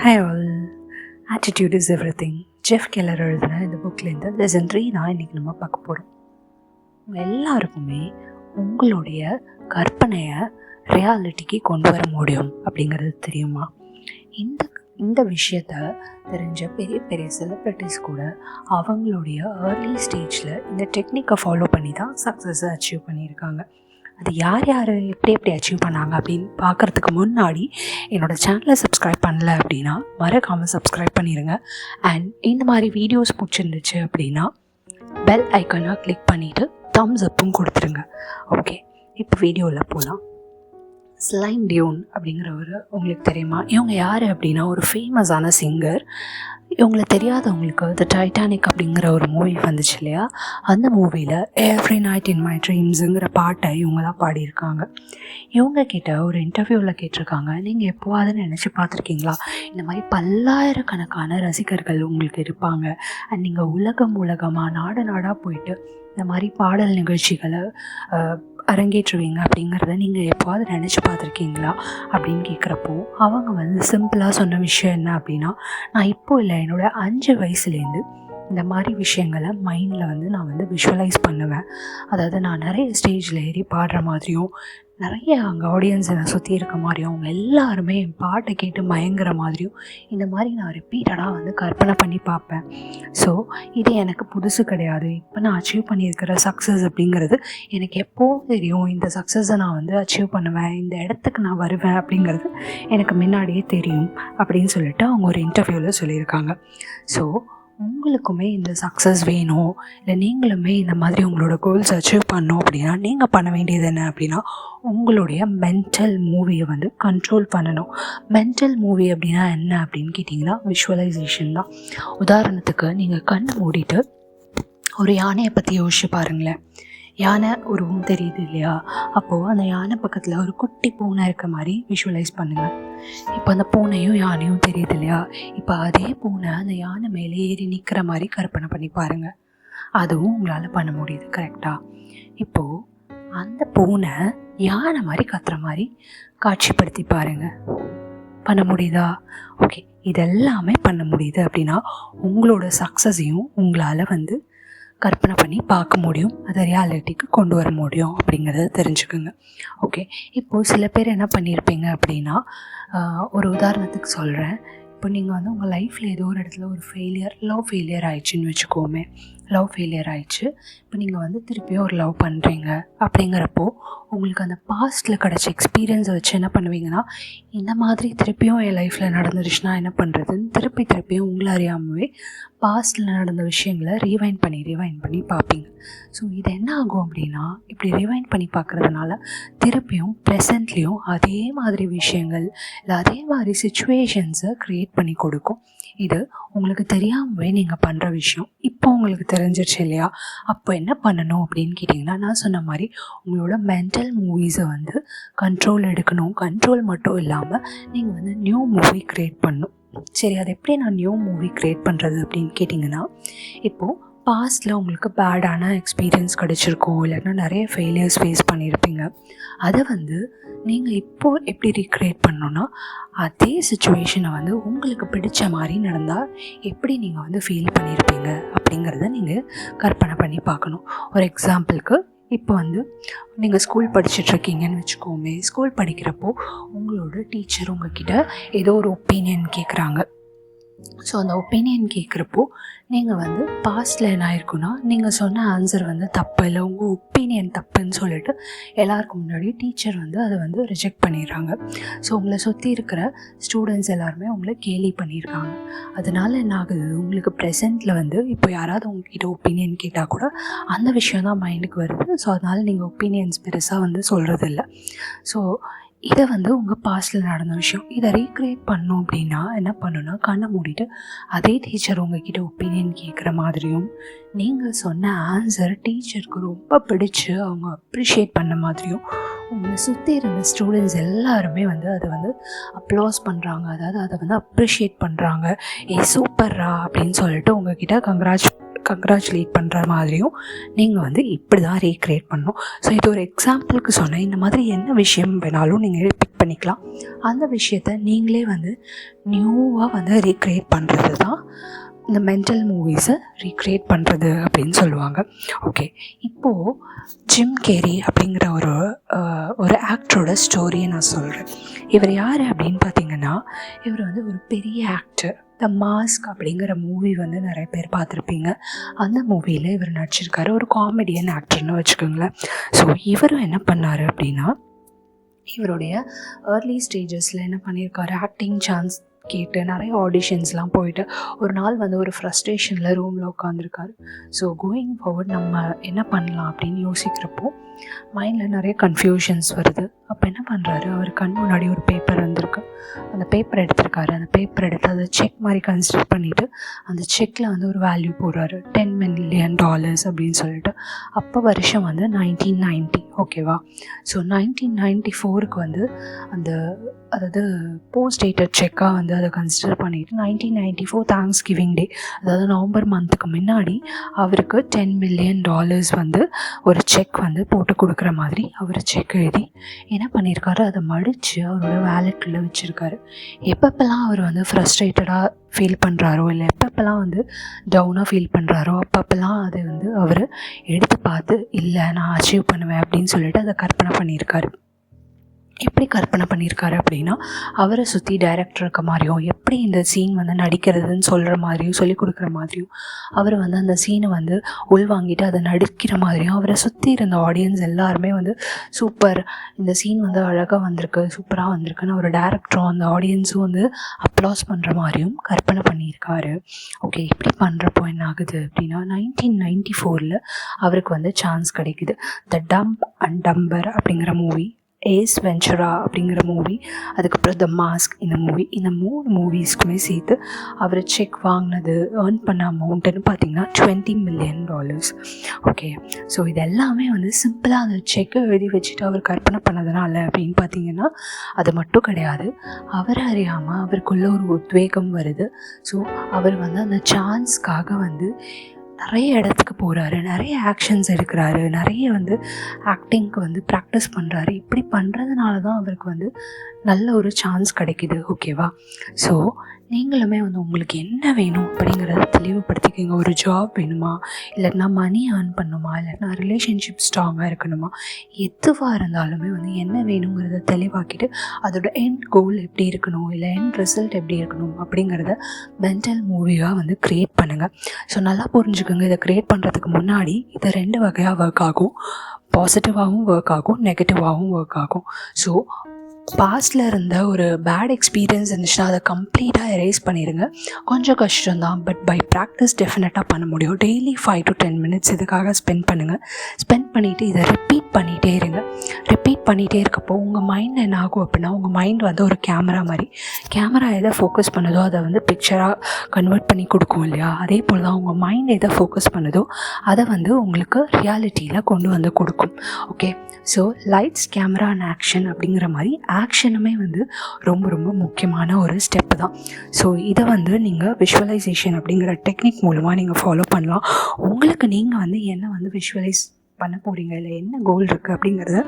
Hi all. Attitude is every thing. Jeff Keller எழுதின இந்த புக்லேருந்து lesson 3 தான் இன்றைக்கி நம்ம பார்க்க போகிறோம். உங்கள் எல்லாருக்குமே உங்களுடைய கற்பனையை ரியாலிட்டிக்கு கொண்டு வர முடியும் அப்படிங்கிறது தெரியுமா? இந்த விஷயத்த தெரிஞ்ச பெரிய பெரிய செலிப்ரிட்டிஸ் கூட அவங்களுடைய ஏர்லி ஸ்டேஜில் இந்த டெக்னிக்கை ஃபாலோ பண்ணி தான் சக்ஸஸை அச்சீவ் பண்ணியிருக்காங்க. அது யார் எப்படி அச்சீவ் பண்ணாங்க அப்படின்னு பார்க்குறதுக்கு முன்னாடி என்னோடய சேனலை சப்ஸ்கிரைப் பண்ணல அப்படின்னா மறக்காமல் சப்ஸ்கிரைப் பண்ணிடுங்க. அண்ட் இந்த மாதிரி வீடியோஸ் பிடிச்சிருந்துச்சு அப்படின்னா பெல் ஐக்கனை கிளிக் பண்ணிவிட்டு தம்ஸ் அப்பும் கொடுத்துருங்க. ஓகே, இப்போ வீடியோவில் போகலாம். ஸ்லைன் டியோன் அப்படிங்கிறவர் உங்களுக்கு தெரியுமா? இவங்க யார் அப்படின்னா ஒரு ஃபேமஸான சிங்கர். இவங்களை தெரியாதவங்களுக்கு த டைட்டானிக் அப்படிங்கிற ஒரு மூவி வந்துச்சு இல்லையா, அந்த மூவியில் எவ்ரி நைட் இன் மை ட்ரீம்ஸுங்கிற பாட்டை இவங்க தான் பாடியிருக்காங்க. இவங்க கிட்ட ஒரு இன்டர்வியூவில் கேட்டிருக்காங்க, நீங்கள் எப்போவாது நினச்சி பார்த்துருக்கீங்களா இந்த மாதிரி பல்லாயிரக்கணக்கான ரசிகர்கள் உங்களுக்கு இருப்பாங்க, அண்ட் நீங்கள் உலகமாக நாடாக போயிட்டு இந்த மாதிரி பாடல் நிகழ்ச்சிகளை அரங்கேற்றுவீங்க அப்படிங்கிறத நீங்கள் எப்போவாது நினச்சி பார்த்துருக்கீங்களா அப்படின்னு கேட்குறப்போ அவங்க வந்து சிம்பிளாக சொன்ன விஷயம் என்ன அப்படின்னா, நான் இப்போ இல்லை, என்னோடய 5 வயசுலேருந்து இந்த மாதிரி விஷயங்களை மைண்டில் வந்து நான் வந்து விஷுவலைஸ் பண்ணுவேன். அதாவது நான் நிறைய ஸ்டேஜில் ஏறி பாடுற மாதிரியும், நிறைய அங்கே ஆடியன்ஸை நான் சுற்றி இருக்க மாதிரியும், அவங்க எல்லாருமே என் பாட்டை கேட்டு மயங்குற மாதிரியும் இந்த மாதிரி நான் ரிப்பீட்டடாக வந்து கற்பனை பண்ணி பார்ப்பேன். ஸோ இது எனக்கு புதுசு கிடையாது. இப்போ நான் அச்சீவ் பண்ணியிருக்கிற சக்ஸஸ் அப்படிங்கிறது எனக்கு எப்போவும் தெரியும். இந்த சக்ஸஸை நான் வந்து அச்சீவ் பண்ணுவேன், இந்த இடத்துக்கு நான் வருவேன் அப்படிங்கிறது எனக்கு முன்னாடியே தெரியும் அப்படின்னு சொல்லிட்டு அவங்க ஒரு இன்டர்வியூவில் சொல்லியிருக்காங்க. ஸோ உங்களுக்குமே இந்த சக்ஸஸ் வேணும், இல்லை நீங்களுமே இந்த மாதிரி உங்களோட கோல்ஸ் அச்சீவ் பண்ணணும் அப்படின்னா நீங்கள் பண்ண வேண்டியது என்ன அப்படின்னா, உங்களுடைய மென்டல் மூவியை வந்து கண்ட்ரோல் பண்ணணும். மென்டல் மூவி அப்படின்னா என்ன அப்படின்னு கேட்டிங்கன்னா விஷுவலைசேஷன் தான். உதாரணத்துக்கு நீங்கள் கண்ணை மூடிட்டு ஒரு யானையை பற்றி யோசிச்சு பாருங்களேன். யானை உருவம் தெரியுது இல்லையா, அப்போது அந்த யானை பக்கத்தில் ஒரு குட்டி பூனை இருக்க மாதிரி விஷுவலைஸ் பண்ணுங்கள். இப்போ அந்த பூனையும் யானையும் தெரியுது இல்லையா, இப்போ அதே பூனை அந்த யானை மேலே ஏறி நிற்கிற மாதிரி கற்பனை பண்ணி பாருங்கள். அதுவும் உங்களால் பண்ண முடியுது, கரெக்டாக? இப்போது அந்த பூனை யானை மாதிரி கத்துற மாதிரி காட்சிப்படுத்தி பாருங்கள். பண்ண முடியுதா? ஓகே, இதெல்லாமே பண்ண முடியுது அப்படின்னா உங்களோட சக்ஸஸையும் உங்களால் வந்து கற்பனை பண்ணி பார்க்க முடியும், அதை ரியாலிட்டிக்கு கொண்டு வர முடியும் அப்படிங்கிறத தெரிஞ்சுக்குங்க. ஓகே, இப்போது சில பேர் என்ன பண்ணியிருப்பீங்க அப்படின்னா, ஒரு உதாரணத்துக்கு சொல்கிறேன். இப்போ நீங்கள் வந்து உங்கள் லைஃப்பில் ஏதோ ஒரு இடத்துல ஒரு லவ் ஃபெயிலியர் ஆயிடுச்சுன்னு வச்சுக்கோமே. லவ் ஃபெயிலியர் ஆயிடுச்சு. இப்போ நீங்கள் வந்து திருப்பியும் ஒரு லவ் பண்ணுறீங்க அப்படிங்கிறப்போ உங்களுக்கு அந்த பாஸ்ட்டில் கிடச்ச எக்ஸ்பீரியன்ஸை வச்சு என்ன பண்ணுவீங்கன்னா, இந்த மாதிரி திருப்பியும் என் லைஃப்பில் நடந்துருச்சுன்னா என்ன பண்ணுறதுன்னு திருப்பியும் உங்களை அறியாமவே பாஸ்ட்டில் நடந்த விஷயங்களை ரீவைண்ட் பண்ணி பார்ப்பீங்க. ஸோ இது என்ன ஆகும் அப்படின்னா, இப்படி ரீவைண்ட் பண்ணி பார்க்குறதுனால திருப்பியும் ப்ரெசண்ட்லேயும் அதே மாதிரி விஷயங்கள் இல்லை அதே மாதிரி சிச்சுவேஷன்ஸை க்ரியேட் பண்ணி கொடுக்கும். இது உங்களுக்கு தெரியாமவே நீங்கள் பண்ணுற விஷயம். இப்போ உங்களுக்கு தெரிஞ்சிருச்சு இல்லையா, அப்போ என்ன பண்ணணும் அப்படின்னு கேட்டிங்கன்னா, நான் சொன்ன மாதிரி உங்களோட மென்டல் மூவிஸை வந்து கண்ட்ரோல் எடுக்கணும். கண்ட்ரோல் மட்டும் இல்லாமல் நீங்கள் வந்து நியூ மூவி க்ரியேட் பண்ணணும். சரி, அது எப்படி நான் நியூ மூவி க்ரியேட் பண்ணுறது அப்படின்னு கேட்டிங்கன்னா, இப்போது பாஸ்ட்டில் உங்களுக்கு பேடான எக்ஸ்பீரியன்ஸ் கிடச்சிருக்கோம், இல்லைன்னா நிறைய ஃபெயிலியர்ஸ் ஃபேஸ் பண்ணியிருப்பீங்க. அதை வந்து நீங்கள் இப்போது எப்படி ரீக்ரியேட் பண்ணணுன்னா, அதே சுச்சுவேஷனை வந்து உங்களுக்கு பிடிச்ச மாதிரி நடந்தால் எப்படி நீங்கள் வந்து ஃபீல் பண்ணியிருப்பீங்க அப்படிங்கிறத நீங்கள் கற்பனை பண்ணி பார்க்கணும். ஒரு எக்ஸாம்பிளுக்கு, இப்போ வந்து நீங்கள் ஸ்கூல் படிச்சுட்ருக்கீங்கன்னு வச்சுக்கோமே. ஸ்கூல் படிக்கிறப்போ உங்களோட டீச்சர் உங்ககிட்ட ஏதோ ஒரு ஒப்பீனியன் கேட்குறாங்க. ஸோ அந்த ஒப்பீனியன் கேட்குறப்போ நீங்கள் வந்து பாஸ்ட்டில் என்ன ஆயிருக்குன்னா, நீங்கள் சொன்ன ஆன்சர் வந்து தப்பு, இல்லை உங்கள் ஒப்பீனியன் தப்புன்னு சொல்லிட்டு எல்லாருக்கும் முன்னாடி டீச்சர் வந்து அதை வந்து ரிஜெக்ட் பண்ணிடுறாங்க. ஸோ உங்களை சுற்றி இருக்கிற ஸ்டூடெண்ட்ஸ் எல்லாருமே உங்களை கேலி பண்ணியிருக்காங்க. அதனால் என்ன ஆகுது, உங்களுக்கு ப்ரெசென்ட்டில் வந்து இப்போ யாராவது உங்ககிட்ட ஒப்பீனியன் கேட்டால் கூட அந்த விஷயம் தான் மைண்டுக்கு வருது. ஸோ அதனால் நீங்கள் ஒப்பீனியன்ஸ் பெருசாக வந்து சொல்கிறதில்ல. ஸோ இதை வந்து உங்கள் பாஸ்ட்டில் நடந்த விஷயம். இதை ரீக்ரியேட் பண்ணணும் அப்படின்னா என்ன பண்ணணுன்னா, கண்ணை மூடிட்டு அதே டீச்சர் உங்ககிட்ட ஒப்பீனியன் கேட்குற மாதிரியும், நீங்கள் சொன்ன ஆன்சர் டீச்சருக்கு ரொம்ப பிடிச்சி அவங்க அப்ரிஷியேட் பண்ண மாதிரியும், உங்களை சுற்றி இருந்த ஸ்டூடெண்ட்ஸ் எல்லாருமே வந்து அதை வந்து அப்ளாஸ் பண்ணுறாங்க, அதாவது அதை வந்து அப்ரிஷியேட் பண்ணுறாங்க. சூப்பர்ரா அப்படின்னு சொல்லிட்டு உங்ககிட்ட கங்க்ராச்சுலேட் பண்ணுற மாதிரியும் நீங்கள் வந்து இப்படி தான் ரீக்ரியேட் பண்ணணும். ஸோ இது ஒரு எக்ஸாம்பிளுக்கு சொன்னேன். இந்த மாதிரி என்ன விஷயம் வேணாலும் நீங்கள் பிக் பண்ணிக்கலாம். அந்த விஷயத்தை நீங்களே வந்து நியூவாக வந்து ரீக்ரியேட் பண்ணுறது தான் இந்த மென்டல் மூவிஸை ரீக்ரியேட் பண்ணுறது அப்படின்னு சொல்லுவாங்க. ஓகே, இப்போது ஜிம் கேரி அப்படிங்கிற ஒரு ஆக்டரோட ஸ்டோரியை நான் சொல்கிறேன். இவர் யார் அப்படின்னு பார்த்தீங்கன்னா, இவர் வந்து ஒரு பெரிய ஆக்டர். த மாஸ்க் அப்படிங்கிற மூவி வந்து நிறைய பேர் பார்த்துருப்பீங்க. அந்த மூவியில் இவர் நடிச்சிருக்காரு. ஒரு காமெடியன் ஆக்டர்னு வச்சுக்கோங்களேன். ஸோ இவரும் என்ன பண்ணார் அப்படின்னா, இவருடைய ஏர்லி ஸ்டேஜஸில் என்ன பண்ணியிருக்காரு, ஆக்டிங் சான்ஸ் கேட்டு நிறைய ஆடிஷன்ஸ்லாம் போயிட்டு ஒரு நாள் வந்து ஒரு ஃப்ரஸ்ட்ரேஷனில் ரூமில் உட்காந்துருக்காரு. ஸோ கோயிங் ஃபார்வர்ட் நம்ம என்ன பண்ணலாம் அப்படின்னு யோசிக்கிறப்போ மைண்டில் நிறைய கன்ஃபியூஷன்ஸ் வருது. அப்போ என்ன பண்ணுறாரு, அவர் கண் முன்னாடி ஒரு பேப்பர் வந்திருக்கு. அந்த பேப்பர் எடுத்திருக்காரு. அந்த பேப்பர் எடுத்து அதை செக் மாதிரி கன்சிடர் பண்ணிவிட்டு அந்த செக்கில் வந்து ஒரு வேல்யூ போடுறாரு, $10 million அப்படின்னு சொல்லிட்டு. அப்போ வருஷம் வந்து 1990. ஓகேவா? ஸோ 1994க்கு வந்து அதாவது போஸ்ட் டேட்டட் செக்காக வந்து அதை கன்சிடர் பண்ணிவிட்டு 1994 தேங்க்ஸ் கிவிங் டே, அதாவது நவம்பர் மந்த்துக்கு முன்னாடி அவருக்கு $10 million வந்து ஒரு செக் வந்து போட்டு கொடுக்குற மாதிரி அவர் செக் எழுதி என்ன பண்ணியிருக்காரு, அதை மடித்து அவரோட வேலெட்டில் வச்சுருக்காரு. எப்பப்பெல்லாம் அவர் வந்து ஃப்ரஸ்ட்ரேட்டடாக ஃபீல் பண்ணுறாரோ, இல்லை எப்பப்பெல்லாம் வந்து டவுனாக ஃபீல் பண்ணுறாரோ, அப்பப்பெல்லாம் அதை வந்து அவர் எடுத்து பார்த்து இல்லை நான் அச்சீவ் பண்ணுவேன் அப்படின்னு சொல்லிட்டு அதை கற்பனை பண்ணியிருக்காரு. எப்படி கற்பனை பண்ணியிருக்காரு அப்படின்னா, அவரை சுற்றி டைரக்டர் இருக்க மாதிரியும், எப்படி இந்த சீன் வந்து நடிக்கிறதுன்னு சொல்கிற மாதிரியும் சொல்லிக் கொடுக்குற மாதிரியும், அவர் வந்து அந்த சீனை வந்து உள்வாங்கிட்டு அதை நடிக்கிற மாதிரியும், அவரை சுற்றி இருந்த ஆடியன்ஸ் எல்லாருமே வந்து சூப்பர், இந்த சீன் வந்து அழகாக வந்திருக்கு, சூப்பராக வந்திருக்குன்னு ஒரு டைரக்டரும் அந்த ஆடியன்ஸும் வந்து அப்ளாஸ் பண்ணுற மாதிரியும் கற்பனை பண்ணியிருக்காரு. ஓகே, இப்படி பண்ணுறப்போ என்ன ஆகுது அப்படின்னா, 1994 அவருக்கு வந்து சான்ஸ் கிடைக்குது. த டம்ப் அண்ட் டம்பர் அப்படிங்கிற மூவி, ஏஸ் வென்ச்சுரா அப்படிங்கிற மூவி, அதுக்கப்புறம் த மாஸ்க் இந்த மூவி, இந்த 3 மூவிஸ்க்குமே சேர்த்து அவர் செக் வாங்கினது ஏர்ன் பண்ண அமௌண்ட்டுன்னு பார்த்தீங்கன்னா $20 million. ஓகே, ஸோ இது எல்லாமே வந்து சிம்பிளாக அந்த செக்கை எழுதி வச்சுட்டு அவர் கற்பனை பண்ணதுனால அப்படின்னு பார்த்தீங்கன்னா அது மட்டும் கிடையாது, அவரை அறியாமல் அவருக்குள்ள ஒரு உத்வேகம் வருது. ஸோ அவர் வந்து அந்த சான்ஸ்க்காக வந்து நிறைய இடத்துக்கு போகிறாரு, நிறைய ஆக்ஷன்ஸ் எடுக்கிறாரு, நிறைய வந்து ஆக்டிங்க்கு வந்து ப்ராக்டிஸ் பண்ணுறாரு. இப்படி பண்ணுறதுனால தான் அவருக்கு வந்து நல்ல ஒரு சான்ஸ் கிடைக்கிது. ஓகேவா? ஸோ நீங்களுமே வந்து உங்களுக்கு என்ன வேணும் அப்படிங்கிறத தெளிவுபடுத்திக்கோங்க. ஒரு ஜாப் வேணுமா, இல்லைன்னா மணி ஏர்ன் பண்ணணுமா, இல்லைன்னா ரிலேஷன்ஷிப் ஸ்ட்ராங்காக இருக்கணுமா, எதுவாக இருந்தாலுமே வந்து என்ன வேணுங்கிறத தெளிவாக்கிட்டு அதோட எண்ட் கோல் எப்படி இருக்கணும், இல்லை எண்ட் ரிசல்ட் எப்படி இருக்கணும் அப்படிங்கிறத மென்டல் மூவியாக வந்து க்ரியேட் பண்ணுங்கள். ஸோ நல்லா புரிஞ்சுக்கோங்க, இதை க்ரியேட் பண்ணுறதுக்கு முன்னாடி இதை 2 வகையாக ஒர்க் ஆகும். பாசிட்டிவாகவும் ஒர்க் ஆகும், நெகட்டிவாகவும் ஒர்க் ஆகும். ஸோ பாஸ்டில் இருந்த ஒரு பேட் எக்ஸ்பீரியன்ஸ் இருந்துச்சுன்னா அதை கம்ப்ளீட்டாக எரேஸ் பண்ணிடுங்க. கொஞ்சம் கஷ்டம்தான், பட் பை ப்ராக்டிஸ் டெஃபினட்டாக பண்ண முடியும். டெய்லி 5 to 10 minutes இதுக்காக ஸ்பெண்ட் பண்ணுங்கள். ஸ்பெண்ட் பண்ணிவிட்டு இதை ரிப்பீட் பண்ணிகிட்டே இருங்க. ரிப்பீட் பண்ணிகிட்டே இருக்கப்போ உங்கள் மைண்ட் என்ன ஆகும் அப்படின்னா, உங்கள் மைண்ட் வந்து ஒரு கேமரா மாதிரி, கேமரா எதை ஃபோக்கஸ் பண்ணுதோ அதை வந்து பிக்சராக கன்வெர்ட் பண்ணி கொடுக்கும் இல்லையா? அதே போல் தான் உங்கள் மைண்ட் எதை ஃபோக்கஸ் பண்ணுதோ அதை வந்து உங்களுக்கு ரியாலிட்டியில் கொண்டு வந்து கொடுக்கும். Okay, so lights camera and action அப்படிங்கிற மாதிரி ஆக்ஷனுமே வந்து ரொம்ப ரொம்ப முக்கியமான ஒரு ஸ்டெப்பு தான். ஸோ இதை வந்து நீங்கள் விஷுவலைசேஷன் அப்படிங்கிற டெக்னிக் மூலமாக நீங்கள் ஃபாலோ பண்ணலாம். உங்களுக்கு நீங்கள் வந்து என்ன வந்து விஷுவலைஸ் பண்ண போகிறீங்க, இல்லை என்ன கோல் இருக்குது அப்படிங்கிறத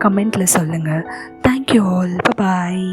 கமெண்ட்டில் சொல்லுங்கள். தேங்க்யூ ஆல், பாய்.